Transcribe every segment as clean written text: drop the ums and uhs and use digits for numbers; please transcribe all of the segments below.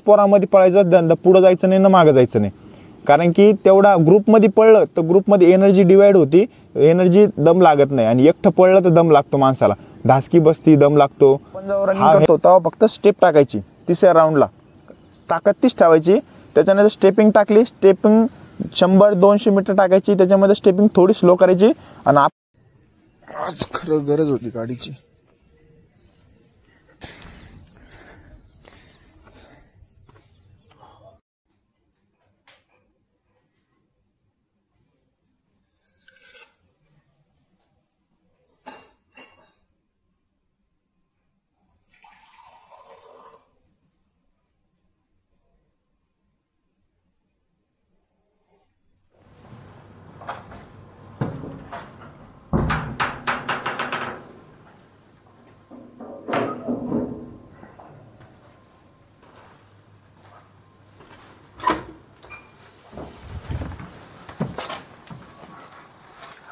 पोरामध्ये पळायचं, पुढं जायचं नाही ना मागं जायचं नाही. कारण की तेवढा ग्रुपमध्ये पळलं तर ग्रुपमध्ये एनर्जी डिवाइड होती, एनर्जी दम लागत नाही. आणि एकटं पळलं तर दम लागतो माणसाला, धासकी बसती, दम लागतो. पण जेव्हा रनिंग करतो तेव्हा फक्त स्टेप टाकायची, तिसऱ्या राऊंडला ताकद तीच ठेवायची. त्याच्यानंतर स्टेपिंग टाकली, स्टेपिंग 100-200 मीटर टाकायची, त्याच्यामध्ये स्टेपिंग थोडी स्लो करायची. आणि आज खरं गरज होती गाडीची.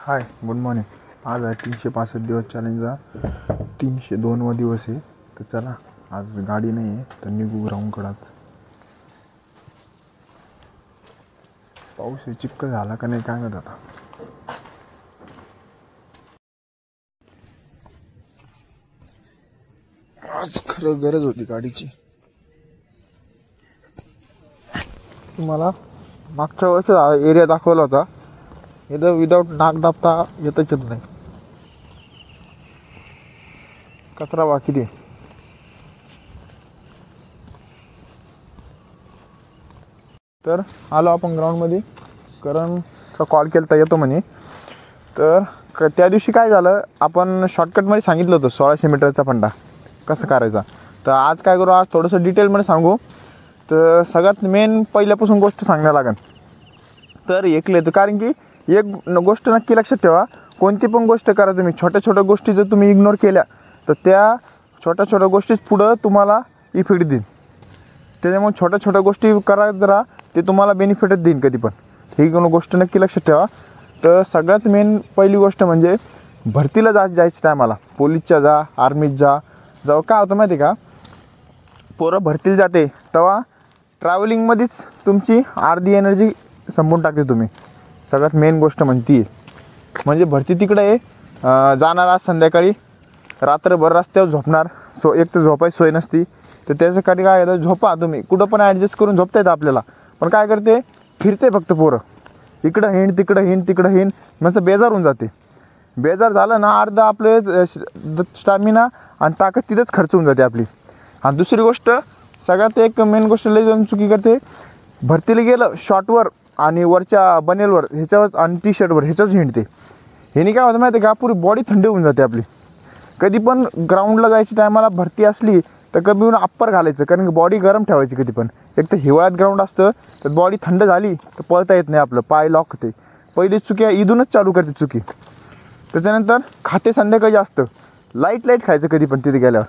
हाय, गुड मॉर्निंग. आज आहे 365 दिवस चॅलेंजचा 302वा दिवस आहे. तर चला, आज गाडी नाही आहे तर निघू ग्राउंडकडं. पाऊस आहे, चिक्कल झाला का नाही काय माहित आता. आज खरं गरज होती गाडीची. तुम्हाला मागच्या वेळेस एरिया दाखवला होता, इथं विदाऊट नाक दाबता येतच नाही, कचरा बाकी दे. तर आलो आपण ग्राउंडमध्ये. करणचा कॉल केला तर येतो म्हणे. तर त्या दिवशी काय झालं, आपण शॉर्टकटमध्ये सांगितलं होतं 1600 मीटरचा फंडा कसं करायचा. तर आज काय करू, आज थोडंसं डिटेलमध्ये सांगू. तर सगळ्यात मेन पहिल्यापासून गोष्ट सांगायला लागेल तर ऐकले. तर कारण की एक गोष्ट नक्की लक्षात ठेवा, कोणती पण गोष्ट करा तुम्ही, छोट्या छोट्या गोष्टी जर तुम्ही इग्नोर केल्या तर त्या छोट्या छोट्या गोष्टीच पुढं तुम्हाला इफेक्ट देईल. त्याच्यामुळे छोट्या छोट्या गोष्टी करा जरा, ते तुम्हाला बेनिफिटच देईन कधी पण. ही गोष्ट नक्की लक्षात ठेवा. तर सगळ्यात मेन पहिली गोष्ट म्हणजे भरतीला जायचं टायमाला, पोलीसच्या जा, आर्मीत जा. जेव्हा काय होतं माहिती आहे का, पोरं भरतीला जाते तेव्हा ट्रॅव्हलिंगमध्येच तुमची अर्धी एनर्जी संपवून टाकते तुम्ही. सगळ्यात मेन गोष्ट म्हणती म्हणजे भरती तिकडे आहे, जाणार आज संध्याकाळी, रात्रभर रस्त्यावर झोपणार. एक तर झोपायची सोय नसती, तर त्याच्यासाठी काय येतं, झोपा तुम्ही कुठं पण ॲडजस्ट करून झोपता येतं आपल्याला. पण काय करते, फिरते फक्त पोरं, इकडं हिंड तिकडं हिंड तिकडं हिंड, म्हणजे बेजार होऊन जाते. बेजार झालं ना, अर्धा आपले स्टॅमिना आणि ताकद तिथंच खर्च होऊन जाते आपली. आणि दुसरी गोष्ट सगळ्यात एक मेन गोष्ट लई जाऊन चुकी करते, भरतीला गेलं शॉर्टवर आणि वरच्या बनेलवर ह्याच्यावर आणि टी शर्टवर ह्याच्याच हिंडते. ह्यानी काय होतं माहिती आहे का, पुरी बॉडी थंडी होऊन जाते आपली. कधी पण ग्राउंडला जायची टायमाला भरती असली तर कधी पण अप्पर घालायचं, कारण की बॉडी गरम ठेवायची कधी पण. एक तर हिवाळ्यात ग्राउंड असतं तर बॉडी थंड झाली तर पळता येत नाही, आपलं पाय लॉक होते. पहिली चुकी इथूनच चालू करते चुकी. त्याच्यानंतर खाते संध्याकाळी जास्त लाईट खायचं कधी पण तिथे गेल्यावर,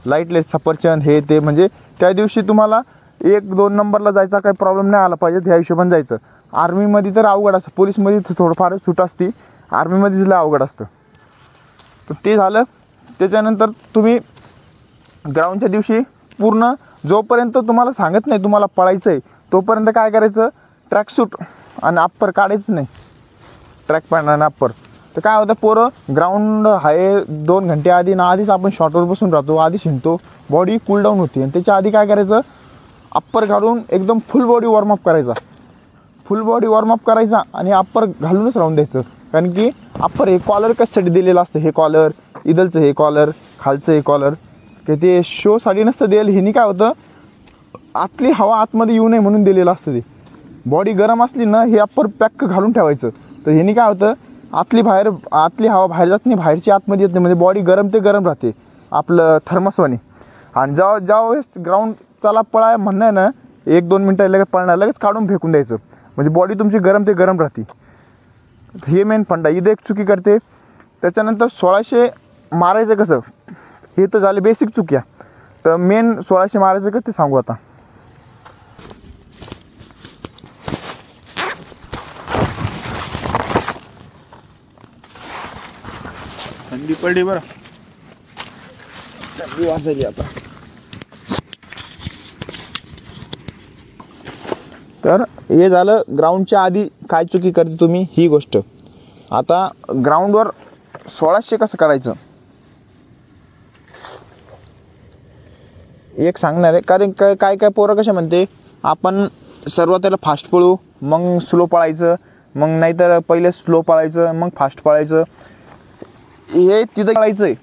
लाईट सफरचंद हे ते. म्हणजे त्या दिवशी तुम्हाला 1-2 नंबरला जायचा काही प्रॉब्लेम नाही आला पाहिजे, ह्या हिशोबाने जायचं. आर्मीमध्ये तर अवघड असतं, पोलीसमध्ये तर थोडंफार सूट असते, आर्मीमध्ये लय अवघड असतं. तर ते झालं. त्याच्यानंतर तुम्ही ग्राउंडच्या दिवशी पूर्ण जोपर्यंत तुम्हाला सांगत नाही तुम्हाला पळायचं आहे तोपर्यंत काय करायचं, ट्रॅकसूट आणि अप्पर काढायचं नाही, ट्रॅक पॅन्ट आणि अप्पर. तर काय होतं, पोरं ग्राउंड आहे 2 घंटे आधी ना, आधीच आपण शॉर्टवर बसून राहतो, आधीच हिंडतो, बॉडी कूलडाऊन होती. आणि त्याच्या आधी काय करायचं, अप्पर घालून एकदम फुल बॉडी वॉर्मअप करायचा, फुल बॉडी वॉर्मअप करायचा आणि अप्पर घालूनच राहून द्यायचं. कारण की अप्पर हे कॉलर कशासाठी दिलेलं असतं, हे कॉलर इदलचं, हे कॉलर खालचं, हे कॉलर की ते शोसाठी नसतं दिलेलं. ह्यानी काय होतं, आतली हवा आतमध्ये येऊ नये म्हणून दिलेलं असतं. ते बॉडी गरम असली ना, हे अप्पर पॅक घालून ठेवायचं. तर ह्यानी काय होतं, आतली हवा बाहेर जात नाही, बाहेरची आतमध्ये येत नाही, म्हणजे बॉडी गरम ते गरम राहते आपलं थर्मसवानी. आणि ज्यावेळेस ग्राउंड चला पळाय म्हणणं आहे ना, 1-2 मिनटं लगेच पळणार, लगेच काढून फेकून द्यायचं, म्हणजे बॉडी तुमची गरम ते गरम राहते. हे मेन फंडा. इथं एक चुकी करते. त्याच्यानंतर 1600 मारायचं कसं, हे तर झाले बेसिक चुक्या. तर मेन 1600 मारायचं का ते सांगू आता. थंडी पडली बरं, थंडी वाजली आता. हे झालं ग्राउंडच्या आधी काय चुकी करते तुम्ही ही गोष्ट. आता ग्राउंडवर 1600 कसं करायचं एक सांगणार आहे. कारण काय काय पोरं कशा म्हणते आपण सर्वात फास्ट पळू मग स्लो पळायचं, मग नाहीतर पहिले स्लो पळायचं मग फास्ट पळायचं. हे तिथं पळायचं आहे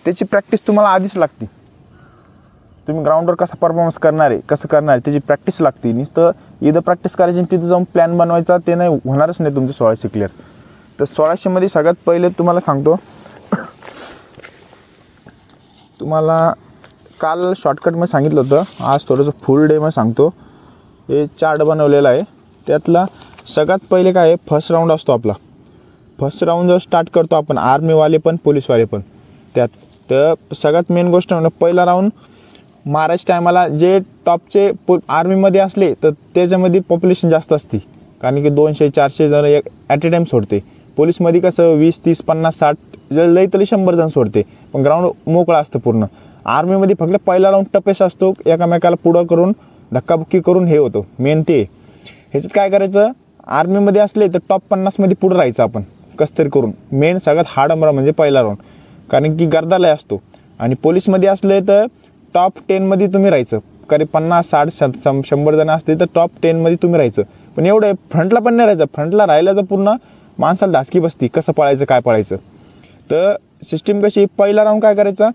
त्याची प्रॅक्टिस तुम्हाला आधीच लागते. तुम्ही ग्राउंडवर कसा परफॉर्मन्स करणार आहे कसं करणार आहे त्याची प्रॅक्टिस लागते. नुसतं इथं प्रॅक्टिस करायची आणि तिथं जाऊन प्लॅन बनवायचा ते नाही होणारच नाही तुमचं 1600 क्लिअर. तर 1600मध्ये सगळ्यात पहिले तुम्हाला सांगतो, तुम्हाला काल शॉर्टकटमध्ये सांगितलं होतं, आज थोडंसं फुल डेमध्ये सांगतो. हे चार्ट बनवलेला आहे. त्यातला सगळ्यात पहिले काय आहे, फर्स्ट राऊंड असतो आपला. फर्स्ट राऊंड जो स्टार्ट करतो आपण आर्मीवाले पण पोलीसवाले पण त्यात. तर सगळ्यात मेन गोष्ट म्हणजे पहिला राऊंड मारायच्या टायमाला जे टॉपचे आर्मीमध्ये असले तर त्याच्यामध्ये पॉप्युलेशन जास्त असते, कारण की 200-400 जण एक ॲट ए टाईम सोडते. पोलीसमध्ये कसं 20, 30, 50, 60 लई तरी 100 जण सोडते, पण ग्राउंड मोकळा असतं पूर्ण. आर्मीमध्ये फक्त पहिला राऊंड टपेस असतो, एकामेकाला पुढं करून धक्काबुक्की करून हे होतं मेन ते. ह्याच्यात काय करायचं, आर्मीमध्ये असले तर टॉप 50मध्ये पुढं राहायचं आपण कसं तरी करून. मेन सगळ्यात हार्ड नंबर म्हणजे पहिला राऊंड, कारण की गर्दालय असतो. आणि पोलीसमध्ये असले तर टॉप 10मध्ये तुम्ही राहायचं, कारण 50, 60, 100 जण असले तर टॉप 10मध्ये तुम्ही राहायचं. पण एवढं फ्रंटला पण नाही राहायचं. फ्रंटला राहिलं तर पूर्ण माणसाला धासकी बसती कसं पळायचं काय पळायचं. तर सिस्टीम कशी, पहिला राऊंड काय करायचा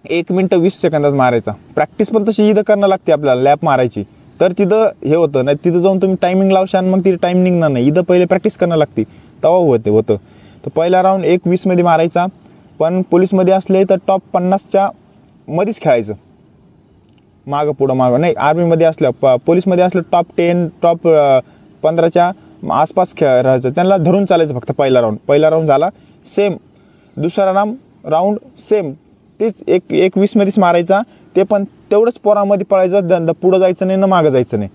1 मिनिट 20 सेकंदात मारायचा. प्रॅक्टिस पण तशी इथं करणं लागते आपल्याला, लॅप मारायची, तर तिथं हे होतं. नाही तिथं जाऊन तुम्ही टायमिंग लावशाल मग तिथे टाईम निघणार नाही. इथं पहिले प्रॅक्टिस करणं लागते तेव्हा होतं. तर पहिला राऊंड 1:20मध्ये मारायचा. पण पोलीसमध्ये असले तर टॉप 50च्या मध्येच खेळायचं, मागं पुढं मागं नाही. आर्मीमध्ये असल्या पोलीसमध्ये असलं टॉप 10 टॉप 15च्या आसपास राहायचं, त्यांना धरून चालायचं फक्त. पहिला राऊंड झाला सेम. दुसरा राऊंड सेम तेच 1:20मध्येच मारायचा. ते पण तेवढंच पोरामध्ये पळायचं, पुढं जायचं नाही ना मागं जायचं नाही.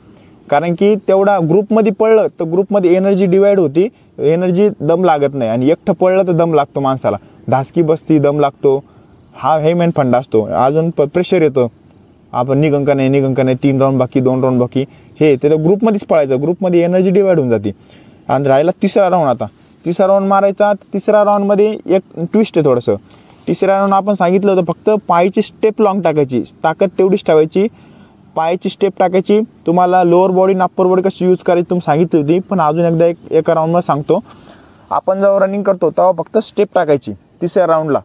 कारण की तेवढा ग्रुपमध्ये पळलं तर ग्रुपमध्ये एनर्जी डिवाईड होती, एनर्जी दम लागत नाही. आणि एकटं पळलं तर दम लागतो माणसाला, धासकी बसती, दम लागतो. हे मेन फंडा असतो. अजून प्रेशर येतं, आपण निघन का नाही 3 राऊंड बाकी 2 राऊंड बाकी, हे ते तर ग्रुपमध्येच पळायचं. ग्रुपमध्ये एनर्जी डिवाईड होऊन जाते. आणि राहिला तिसरा राऊंड. आता तिसरा राऊंड मारायचा. तिसऱ्या राऊंडमध्ये एक ट्विस्ट आहे थोडंसं. तिसऱ्या राऊंड आपण सांगितलं होतं फक्त पायाची स्टेप लॉंग टाकायची, ताकद तेवढीच ठेवायची, पायाची स्टेप टाकायची. तुम्हाला लोअर बॉडी आणि अप्पर बॉडी कशी यूज करायची तुम्ही सांगितली होती, पण अजून एकदा एका राऊंडमध्ये सांगतो. आपण जेव्हा रनिंग करतो तेव्हा फक्त स्टेप टाकायची. तिसऱ्या राऊंडला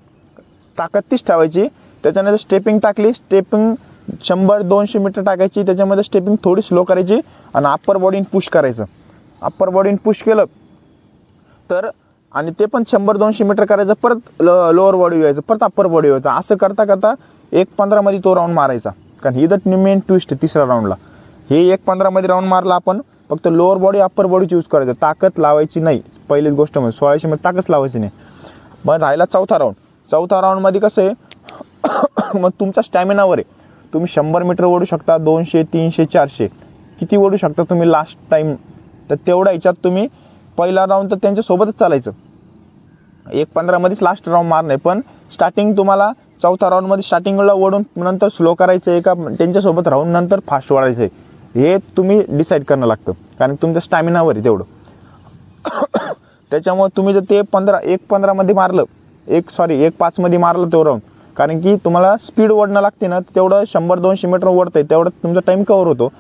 ताकद तीच ठेवायची. त्याच्यानंतर स्टेपिंग टाकली, स्टेपिंग 100-200 मीटर टाकायची. त्याच्यामध्ये स्टेपिंग थोडी स्लो करायची आणि अप्पर बॉडीने पुश करायचं. अप्पर बॉडीने पुश केलं तर आणि ते पण 100-200 मीटर करायचं. परत लोअर बॉडी व्हायचं, परत अप्पर बॉडी व्हायचं. असं करता करता 1:15मध्ये तो राऊंड मारायचा. कारण ही तर मेन ट्विस्ट आहे तिसऱ्या राऊंडला. हे 1:15मध्ये राऊंड मारला आपण, फक्त लोअर बॉडी अप्पर बॉडीची यूज करायचं, ताकद लावायची नाही. पहिलीच गोष्ट म्हणजे 1600मध्ये ताकद लावायची नाही. मग राहिला चौथा राऊंड. चौथा राऊंडमध्ये कसं आहे मग तुमचा स्टॅमिनावर आहे. तुम्ही 100 मीटर ओढू शकता, 200, 300, 400 किती ओढू शकता तुम्ही लास्ट टाईम. तर तेवढ्या ह्याच्यात तुम्ही पहिला राऊंड तर त्यांच्यासोबतच चालायचं. 1:15मध्येच लास्ट राऊंड मारणे, पण स्टार्टिंग तुम्हाला चौथा राऊंडमध्ये स्टार्टिंगला ओढून नंतर स्लो करायचं आहे का त्यांच्यासोबत राहून नंतर फास्ट ओढायचं आहे, हे तुम्ही डिसाईड करणं लागतं. कारण तुमच्या स्टॅमिनावर आहे तेवढं. त्याच्यामुळे तुम्ही जर ते 1:15मध्ये मारलं, 1:05मध्ये मारलं तो राऊंड, कारण की तुम्हाला स्पीड ओढणं लागते ना, तेवढं 100-200 मीटर ओढतं आहे तेवढं तुमचा टाईम कवर होतो.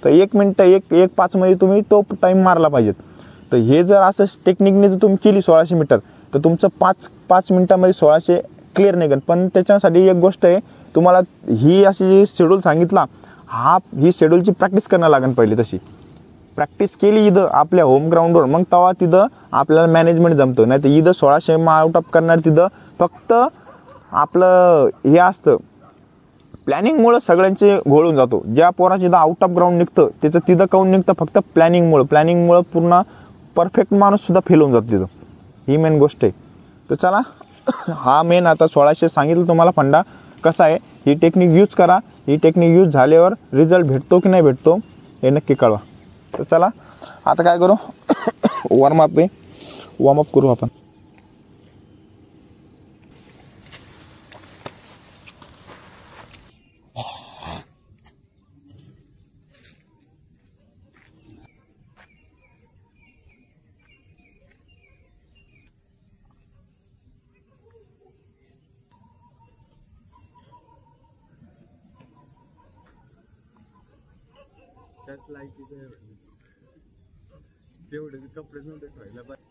तर 1 मिनिट 1:05मध्ये तुम्ही तो टाईम मारला पाहिजेत. तर हे जर असं टेक्निकने जर तुम्ही केली 1600 मीटर तर तुमचं 5 मिनिटामध्ये 1600 क्लिअर निघेल. पण त्याच्यासाठी एक गोष्ट आहे, तुम्हाला ही अशी शेड्यूल सांगितला, ही शेड्यूलची प्रॅक्टिस करणं लागेल पहिले. तशी प्रॅक्टिस केली इथं आपल्या होम ग्राउंडवर, मग तेव्हा तिथं आपल्याला मॅनेजमेंट जमतं. नाही तर इथं 1600 आउट ऑफ करणार, तिथं फक्त आपलं हे असतं प्लॅनिंगमुळं सगळ्यांचे घोळून जातो. ज्या पोराची इथं आउट ऑफ ग्राउंड निघतं त्याचं तिथं काऊन निघतं, फक्त प्लॅनिंगमुळं पूर्ण परफेक्ट माणूससुद्धा फेल होऊन जातो तिथं. ही मेन गोष्ट आहे. तर चला, हा मेन आता 1600 सांगितलं तुम्हाला फंडा कसा आहे. ही टेक्निक यूज करा. ही टेक्निक यूज झाल्यावर रिझल्ट भेटतो की नाही भेटतो हे नक्की कळवा. तर चला आता काय करू, वॉर्मअप करू आपण. त्याच लायकीचं आहे. तेवढे कपडे नव्हते ठेवायला पाहिजे.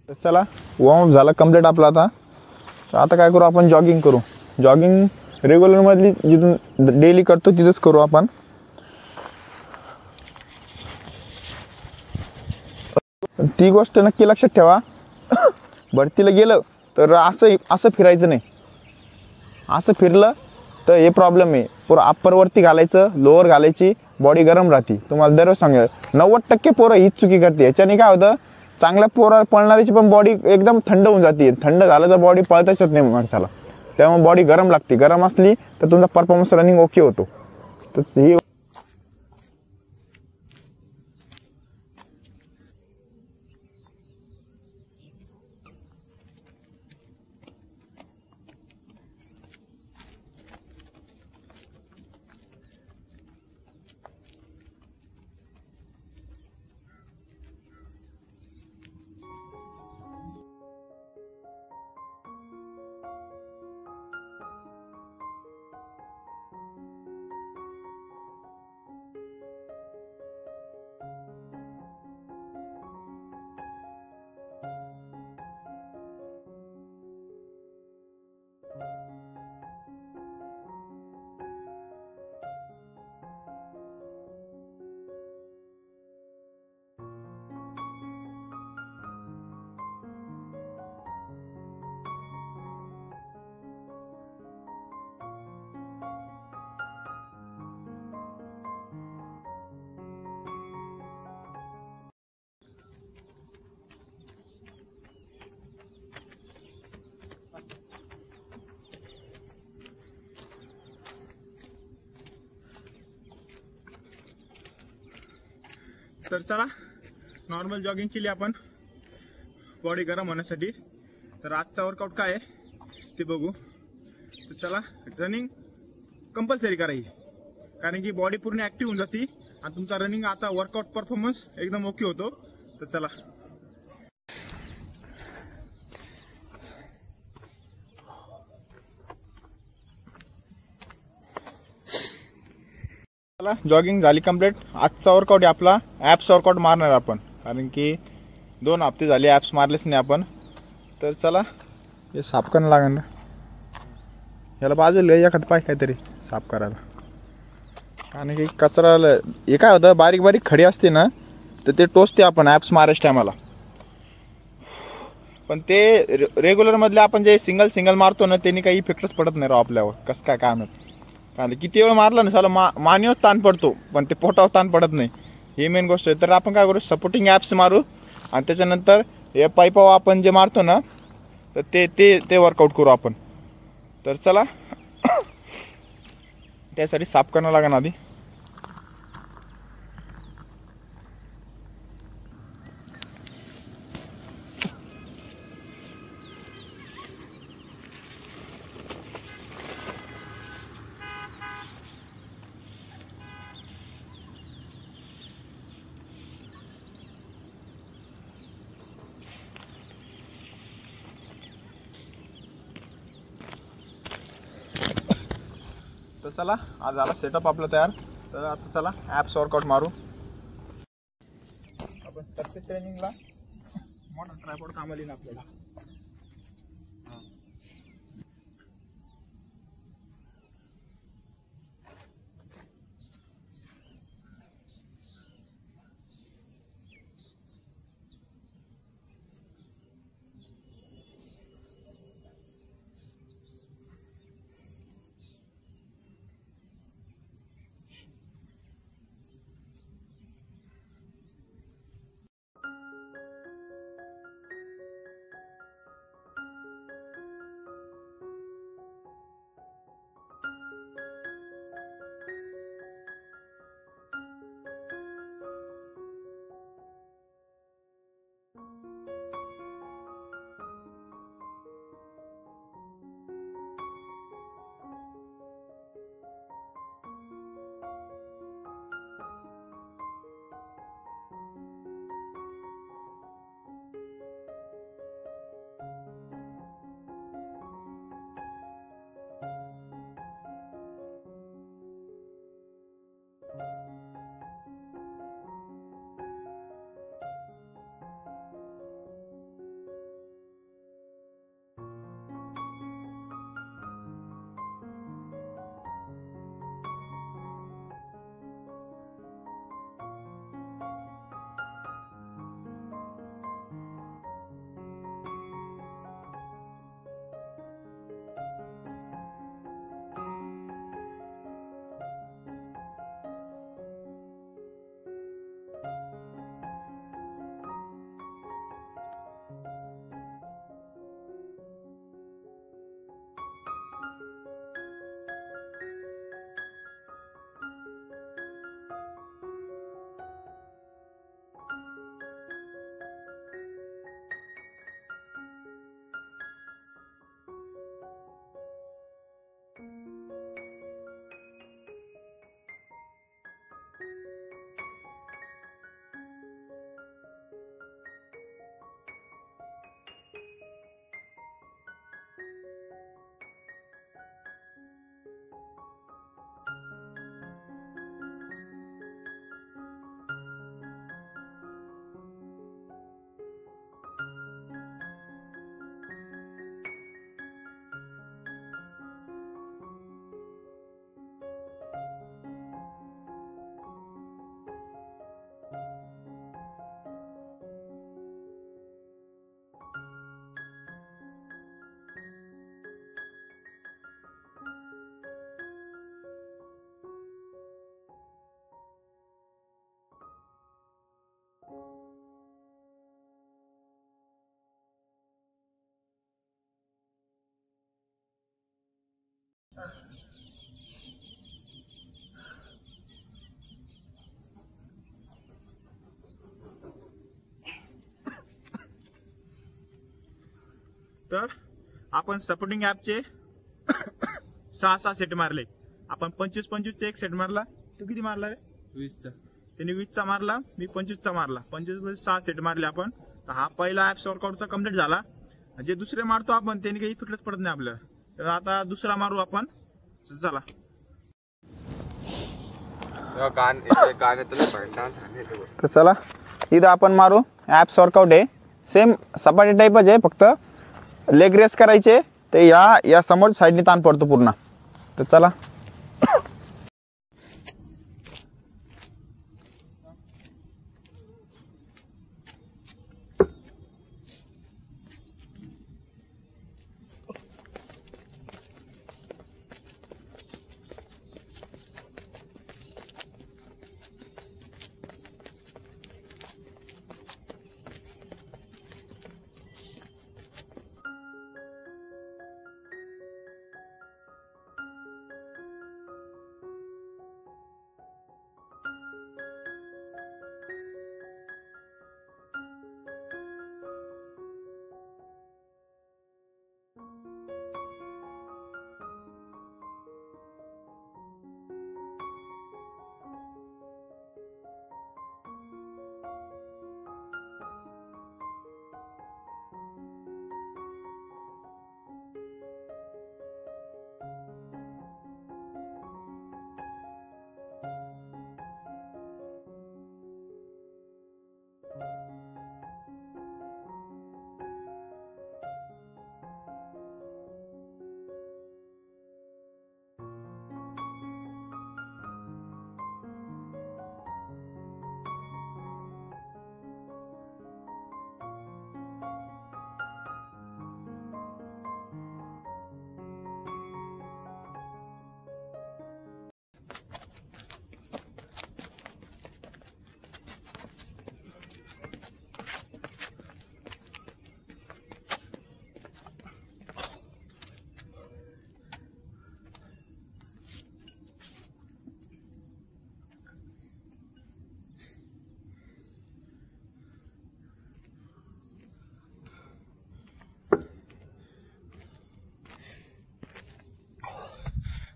तर चला वॉर्मअप झाला कम्प्लीट आपला. आता काय करू आपण, जॉगिंग करू. जॉगिंग रेग्युलरमधली जिथून डेली करतो तिथंच करू आपण. ती गोष्ट नक्की लक्षात ठेवा, भरतीला गेलं तर असं फिरायचं नाही. असं फिरलं तर हे प्रॉब्लेम आहे. पुरं अप्परवरती घालायचं, लोअर घालायची, बॉडी गरम राहते. तुम्हाला दररोज सांगेल 90% पोरं हीच चुकी करते. याच्याने काय होतं, चांगल्या पोरं पळणाऱ्याची पण बॉडी एकदम थंड होऊन जाते. थंड झालं तर बॉडी पळताच येत नाही माणसाला. त्यामुळे बॉडी गरम लागते. गरम असली तर तुमचा परफॉर्मन्स रनिंग ओके होतो. तर ही तर चला नॉर्मल जॉगिंग केली आपण बॉडी गरम होण्यासाठी. तर आजचा वर्कआउट काय आहे ते बघू. तर चला, रनिंग कंपल्सरी करायची, कारण की बॉडी पूर्ण ऍक्टिव्ह होऊन जाते आणि तुमचा रनिंग आता वर्कआउट परफॉर्मन्स एकदम ओके होतो. तर चला जॉगिंग झाली कंप्लीट. आजचा वर्कआउट आहे आपला ॲप्स वर्कआउट मारणार आपण, कारण की 2 हफ्ते झाले ॲप्स मारलेच नाही आपण. तर चला हे साफ करणं लागेल ना, याला बाजूला एखादं पाय काहीतरी साफ करायला. कारण की कचरा हे काय होतं, बारीक बारीक खडी असते ना, तर ते टोचते आपण ॲप्स मारायच्या टायमाला. पण ते रेग्युलरमधले आपण जे सिंगल मारतो ना, त्यांनी काही इफेक्टच पडत नाही राव आपल्यावर. कसं काय काय माहित, कारण किती वेळ मारलं ना साला मानेवर ताण पडतो, पण ते पोटावर ताण पडत नाही. ही मेन गोष्ट आहे. तर आपण काय करू, सपोर्टिंग ॲप्स मारू आणि त्याच्यानंतर हे पाईपावर आपण जे मारतो ना, तर ते ते ते वर्कआउट करू आपण. तर चला त्यासाठी साफ करणं लागेल आधी. तर चला आज झाला सेटअप आपला तयार. तर आता चला ॲप्स वर्कआउट मारू आपण. सर्किट ट्रेनिंगला मोठा ट्रायपॉड कामाला येईल आपल्याला. तर आपण सपोर्टिंग ॲपचे 6 सेट मारले. आपण 25-25 एक सेट मारला. तू किती मारला रे? 20चा. त्याने 20चा मारला, मी 25चा मारला. 25 6 सेट मारले आपण. तर हा पहिला ॲप्स वर्कआउटचा कम्प्लीट झाला. जे दुसरे मारतो आपण त्याने काही इफेक्टच पडत नाही आपल्याला. तर आता दुसरा मारू आपण. चला तर चला इथं आपण मारू. ॲप्स वर्कआउट आहे, सेम सपाटी टाईपच आहे, फक्त लेग रेस करायचे. ते या समोर साईडने ताण पडतो पूर्ण. तर चला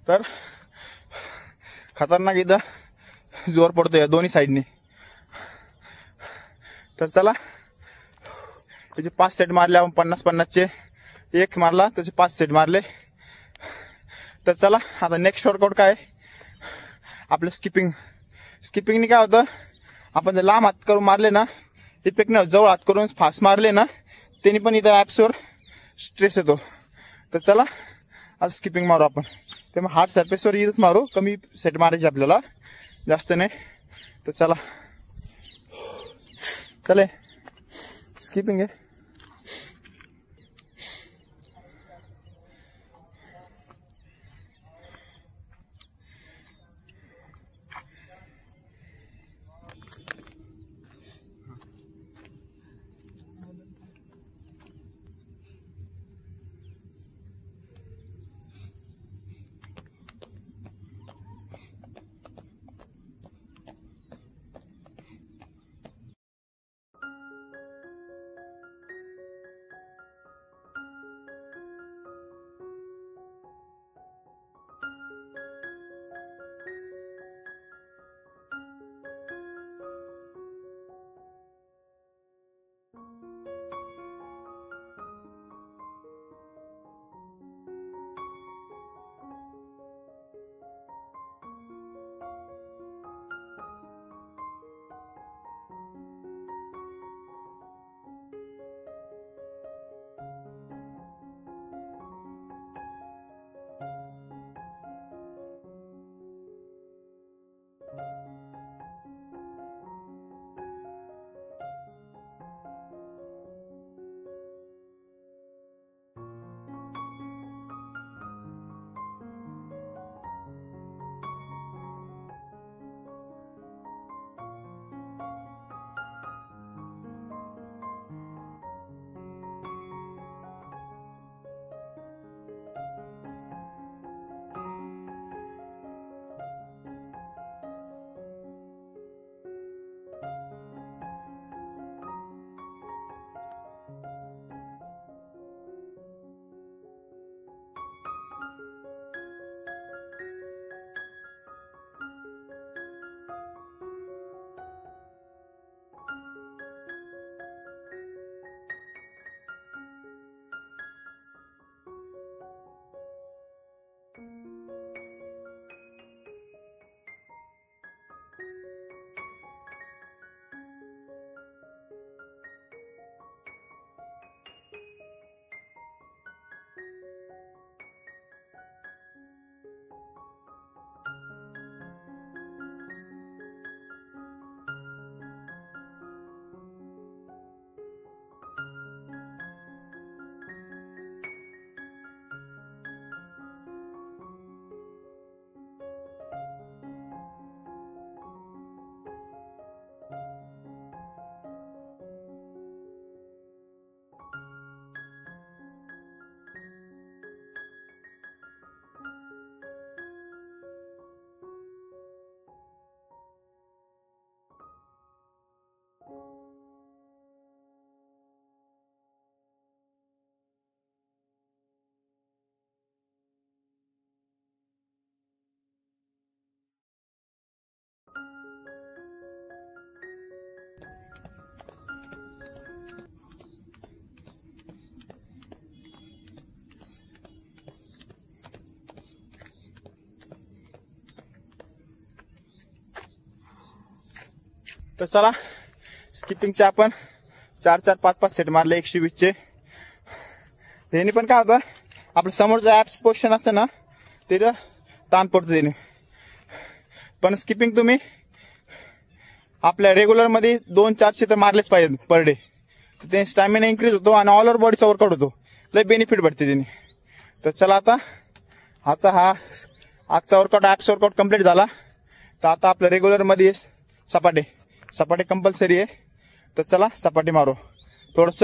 तर खतरनाक इथं जोर पडतोय दोन्ही साईडने. तर चला त्याचे 5 सेट मारले आपण. 50-50चे एक मारला, त्याचे 5 सेट मारले. तर चला आता नेक्स्ट वर्कआउट काय आपलं स्किपिंगने काय होतं, आपण जर लांब हात करून मारले ना इफेक्ट नाही, जवळ हात करून फास्ट मारले ना त्यांनी पण इथं ॲप्सवर स्ट्रेस येतो. तर चला आज स्किपिंग मारू आपण. त्यामुळे हार्ड सरफेसवर इथंच मारू, कमी सेट मारायचे आपल्याला, जास्त नाही. तर चला चले स्किपिंग आहे. तर चला स्किपिंगचे आपण 4-4, 5-5 सेट मारले 120चे. त्याने पण काय होतं, आपलं समोरचं ऍप्स पोझिशन असतं ना तिथं ताण पडतो त्याने. पण स्किपिंग तुम्ही आपल्या रेग्युलर मध्ये 200-400 तर मारलेच पाहिजे पर डे. ते स्टॅमिना इन्क्रीज होतो आणि ऑल ओव्हर बॉडीचा वर्कआउट होतो. लय बेनिफिट भेटते त्याने. तर चला आता आजचा वर्कआउट ऍप्स वर्कआउट कम्प्लीट झाला. तर आता आपल्या रेग्युलर मध्ये सपाटे कंपल्सरी आहे. तर चला सपाटी मारू. थोडस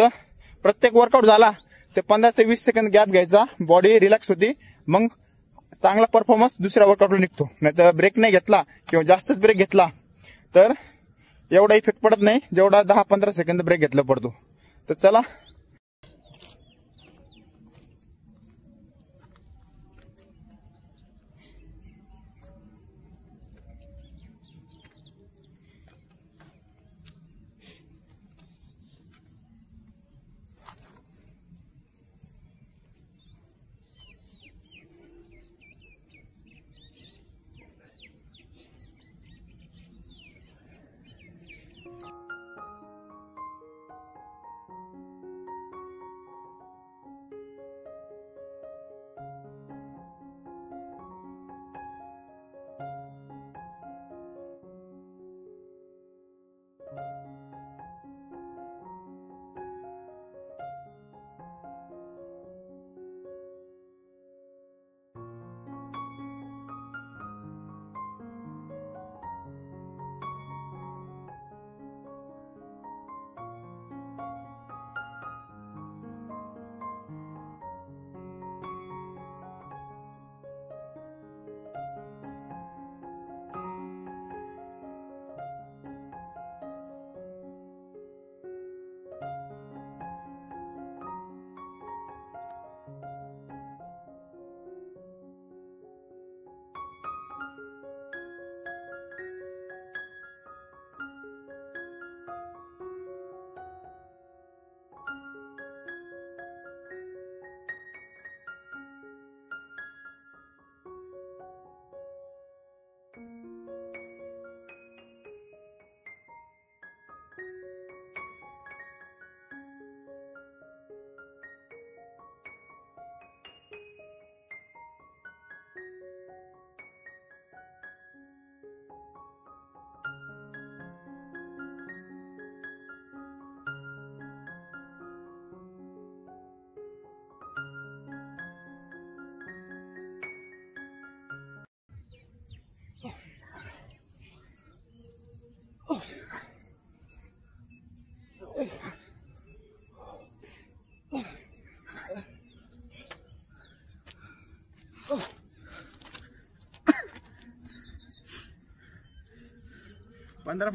प्रत्येक वर्कआउट झाला ते 15 ते 20 सेकंद गॅप घ्यायचा, बॉडी रिलॅक्स होती, मग चांगला परफॉर्मन्स दुसऱ्या वर्कआउटला निघतो. नाहीतर ब्रेक नाही घेतला किंवा जास्तच ब्रेक घेतला तर एवढा इफेक्ट पडत नाही जेवढा 10-15 सेकंद ब्रेक घेतला पडतो. तर चला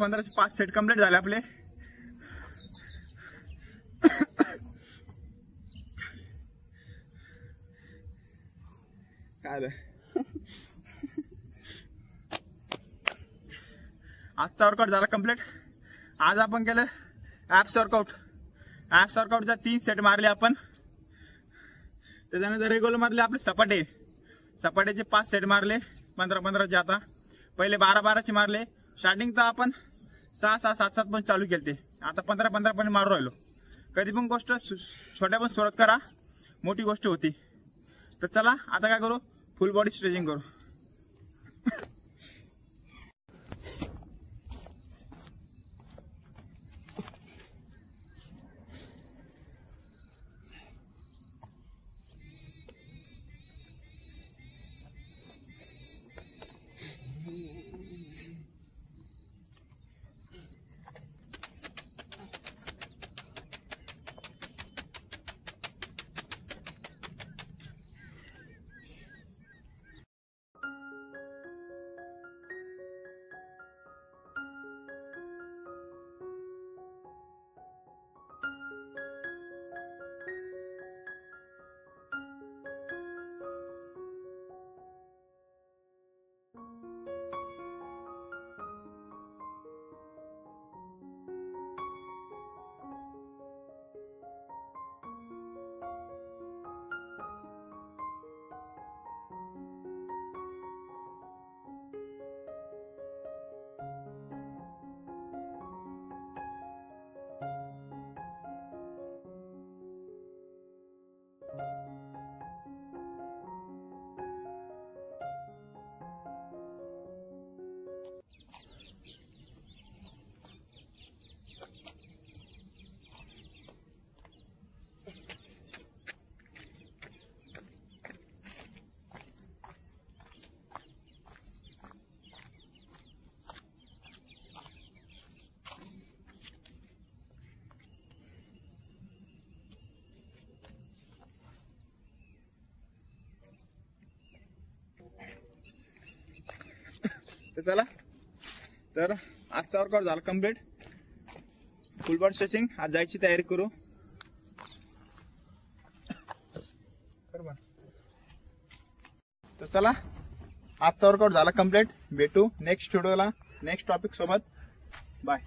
पंधरा 5 सेट कंप्लीट झाले आपले. काय आजचा वर्कआउट झाला कंप्लीट. आज आपण केलं ऍप्स वर्कआउटचा 3 सेट मारले आपण. त्याच्यानंतर रेग्युलर मधले आपले सपाटेचे 5 सेट मारले 15-15चे. आता पहिले 12-12चे मारले. स्टार्टिंग तर आपण 6-6, 7-7 पण चालू केलते. आता 15-15 पण मारू राहिलो. कधी पण गोष्ट छोट्या पण सुरुवात करा, मोठी गोष्ट होती. तर चला आता काय करू, फुल बॉडी स्ट्रेचिंग करू. तर चला, तर आजचा वर्कआउट झाला कम्प्लीट. फुल बॉडी स्ट्रेचिंग. आज जायची तयारी करू. तर चला, आजचा वर्कआउट झाला कम्प्लीट. भेटू नेक्स्ट व्हिडिओला नेक्स्ट टॉपिक सोबत. बाय.